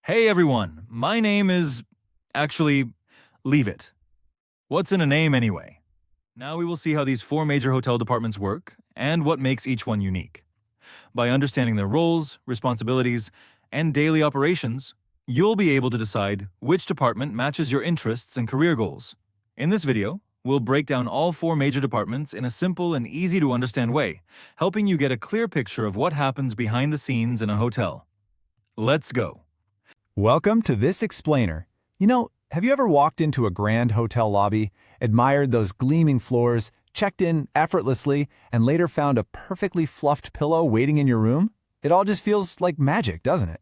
Hey everyone, my name is... Actually, leave it. What's in a name anyway? Now we will see how these four major hotel departments work and what makes each one unique. By understanding their roles, responsibilities, and daily operations, you'll be able to decide which department matches your interests and career goals. In this video, we'll break down all four major departments in a simple and easy-to-understand way, helping you get a clear picture of what happens behind the scenes in a hotel. Let's go. Welcome to this explainer. Have you ever walked into a grand hotel lobby, admired those gleaming floors, checked in effortlessly, and later found a perfectly fluffed pillow waiting in your room? It all just feels like magic, doesn't it?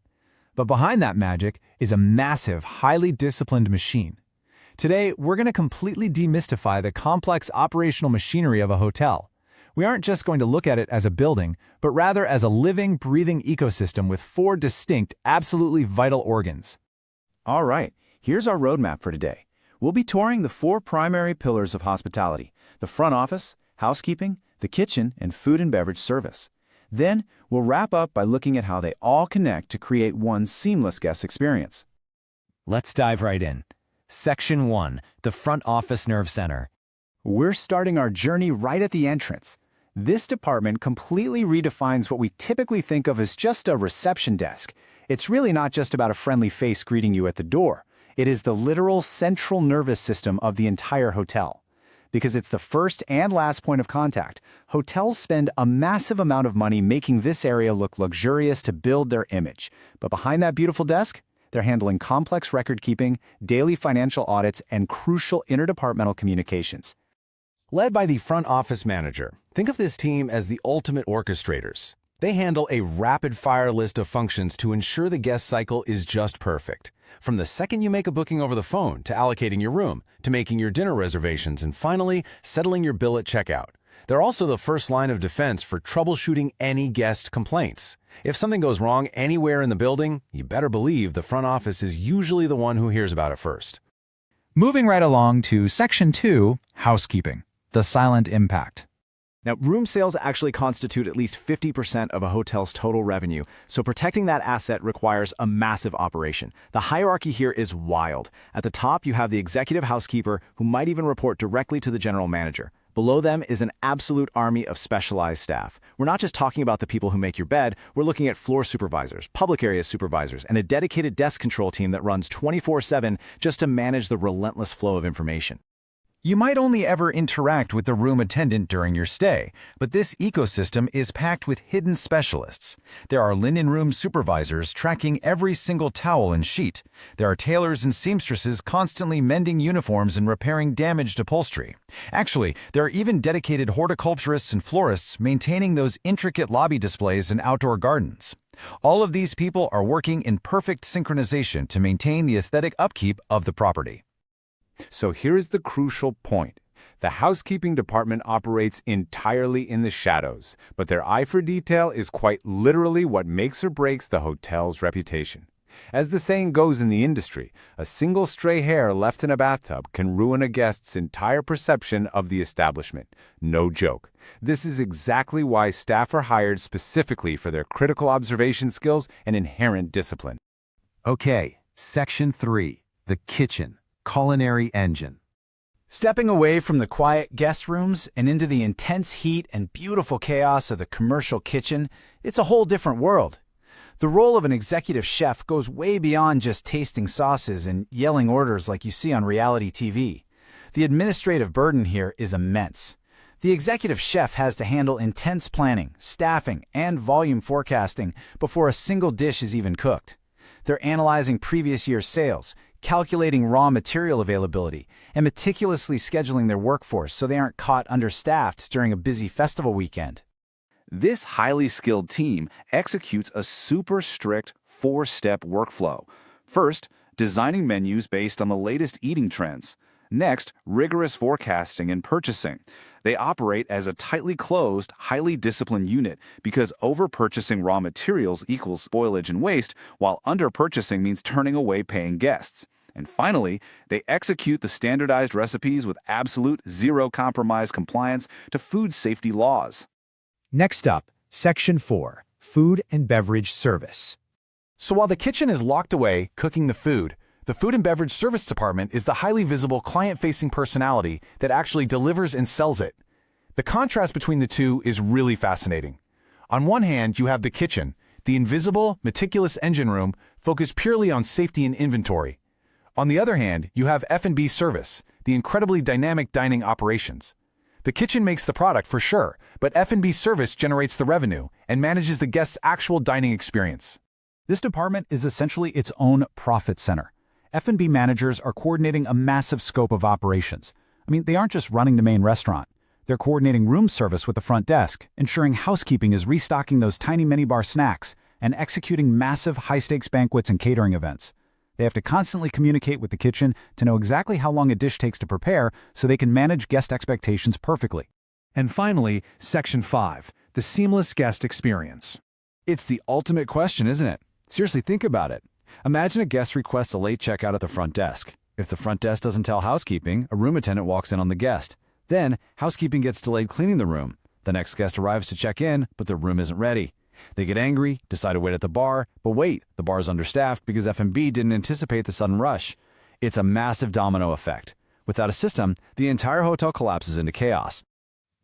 But behind that magic is a massive, highly disciplined machine. Today, we're going to completely demystify the complex operational machinery of a hotel. We aren't just going to look at it as a building, but rather as a living, breathing ecosystem with four distinct, absolutely vital organs. All right, here's our roadmap for today. We'll be touring the four primary pillars of hospitality: the front office, housekeeping, the kitchen, and food and beverage service. Then, we'll wrap up by looking at how they all connect to create one seamless guest experience. Let's dive right in. Section 1, the front office nerve center. We're starting our journey right at the entrance. This department completely redefines what we typically think of as just a reception desk. It's really not just about a friendly face greeting you at the door. It is the literal central nervous system of the entire hotel. Because it's the first and last point of contact, hotels spend a massive amount of money making this area look luxurious to build their image. But behind that beautiful desk, they're handling complex record-keeping, daily financial audits, and crucial interdepartmental communications. Led by the front office manager, think of this team as the ultimate orchestrators. They handle a rapid-fire list of functions to ensure the guest cycle is just perfect. From the second you make a booking over the phone, to allocating your room, to making your dinner reservations, and finally, settling your bill at checkout. They're also the first line of defense for troubleshooting any guest complaints. If something goes wrong anywhere in the building, you better believe the front office is usually the one who hears about it first. Moving right along to Section 2, housekeeping, the silent impact. Now, room sales actually constitute at least 50% of a hotel's total revenue, so protecting that asset requires a massive operation. The hierarchy here is wild. At the top, you have the executive housekeeper, who might even report directly to the general manager. Below them is an absolute army of specialized staff. We're not just talking about the people who make your bed, we're looking at floor supervisors, public area supervisors, and a dedicated desk control team that runs 24/7 just to manage the relentless flow of information. You might only ever interact with the room attendant during your stay, but this ecosystem is packed with hidden specialists. There are linen room supervisors tracking every single towel and sheet. There are tailors and seamstresses constantly mending uniforms and repairing damaged upholstery. Actually, there are even dedicated horticulturists and florists maintaining those intricate lobby displays and outdoor gardens. All of these people are working in perfect synchronization to maintain the aesthetic upkeep of the property. So here's the crucial point. The housekeeping department operates entirely in the shadows, but their eye for detail is quite literally what makes or breaks the hotel's reputation. As the saying goes in the industry, a single stray hair left in a bathtub can ruin a guest's entire perception of the establishment. No joke. This is exactly why staff are hired specifically for their critical observation skills and inherent discipline. Okay, Section 3, the kitchen. Culinary engine. Stepping away from the quiet guest rooms and into the intense heat and beautiful chaos of the commercial kitchen, it's a whole different world. The role of an executive chef goes way beyond just tasting sauces and yelling orders like you see on reality TV. The administrative burden here is immense. The executive chef has to handle intense planning, staffing, and volume forecasting before a single dish is even cooked. They're analyzing previous year's sales, calculating raw material availability, and meticulously scheduling their workforce so they aren't caught understaffed during a busy festival weekend. This highly skilled team executes a super strict four-step workflow. First, designing menus based on the latest eating trends. Next, rigorous forecasting and purchasing. They operate as a tightly closed, highly disciplined unit because over-purchasing raw materials equals spoilage and waste, while under-purchasing means turning away paying guests. And finally, they execute the standardized recipes with absolute zero-compromise compliance to food safety laws. Next up, Section 4, food and beverage service. So while the kitchen is locked away, cooking the food and beverage service department is the highly visible client-facing personality that actually delivers and sells it. The contrast between the two is really fascinating. On one hand, you have the kitchen, the invisible, meticulous engine room focused purely on safety and inventory. On the other hand, you have F&B service, the incredibly dynamic dining operations. The kitchen makes the product for sure, but F&B service generates the revenue and manages the guest's actual dining experience. This department is essentially its own profit center. F&B managers are coordinating a massive scope of operations. They aren't just running the main restaurant. They're coordinating room service with the front desk, ensuring housekeeping is restocking those tiny minibar snacks, and executing massive high-stakes banquets and catering events. They have to constantly communicate with the kitchen to know exactly how long a dish takes to prepare so they can manage guest expectations perfectly. And finally, Section 5, the seamless guest experience. It's the ultimate question, isn't it? Seriously, think about it. Imagine a guest requests a late checkout at the front desk. If the front desk doesn't tell housekeeping, a room attendant walks in on the guest. Then, housekeeping gets delayed cleaning the room. The next guest arrives to check in, but the room isn't ready. They get angry, decide to wait at the bar, but wait, the bar is understaffed because F&B didn't anticipate the sudden rush. It's a massive domino effect. Without a system, the entire hotel collapses into chaos.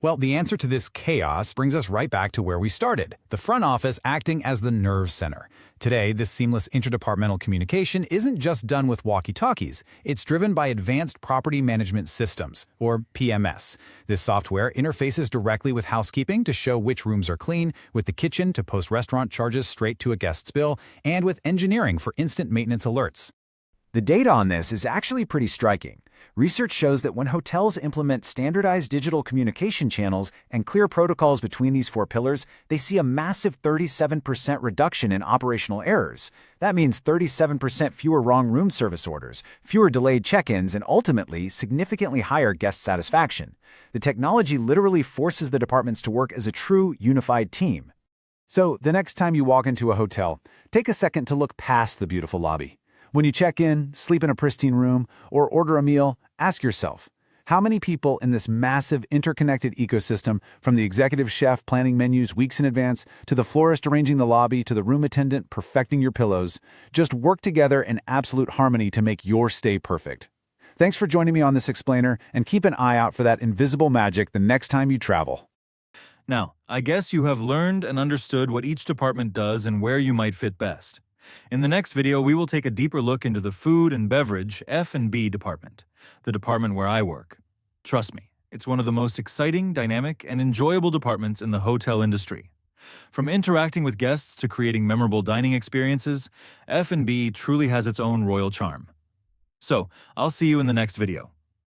Well, the answer to this chaos brings us right back to where we started, the front office acting as the nerve center. Today, this seamless interdepartmental communication isn't just done with walkie-talkies. It's driven by Advanced Property Management Systems, or PMS. This software interfaces directly with housekeeping to show which rooms are clean, with the kitchen to post restaurant charges straight to a guest's bill, and with engineering for instant maintenance alerts. The data on this is actually pretty striking. Research shows that when hotels implement standardized digital communication channels and clear protocols between these four pillars, they see a massive 37% reduction in operational errors. That means 37% fewer wrong room service orders, fewer delayed check-ins, and ultimately, significantly higher guest satisfaction. The technology literally forces the departments to work as a true, unified team. So, the next time you walk into a hotel, take a second to look past the beautiful lobby. When you check in, sleep in a pristine room, or order a meal, ask yourself, how many people in this massive interconnected ecosystem, from the executive chef planning menus weeks in advance, to the florist arranging the lobby, to the room attendant perfecting your pillows, just work together in absolute harmony to make your stay perfect? Thanks for joining me on this explainer, and keep an eye out for that invisible magic the next time you travel. Now, I guess you have learned and understood what each department does and where you might fit best. In the next video, we will take a deeper look into the food and beverage F&B department, the department where I work. Trust me, it's one of the most exciting, dynamic, and enjoyable departments in the hotel industry. From interacting with guests to creating memorable dining experiences, F&B truly has its own royal charm. So, I'll see you in the next video.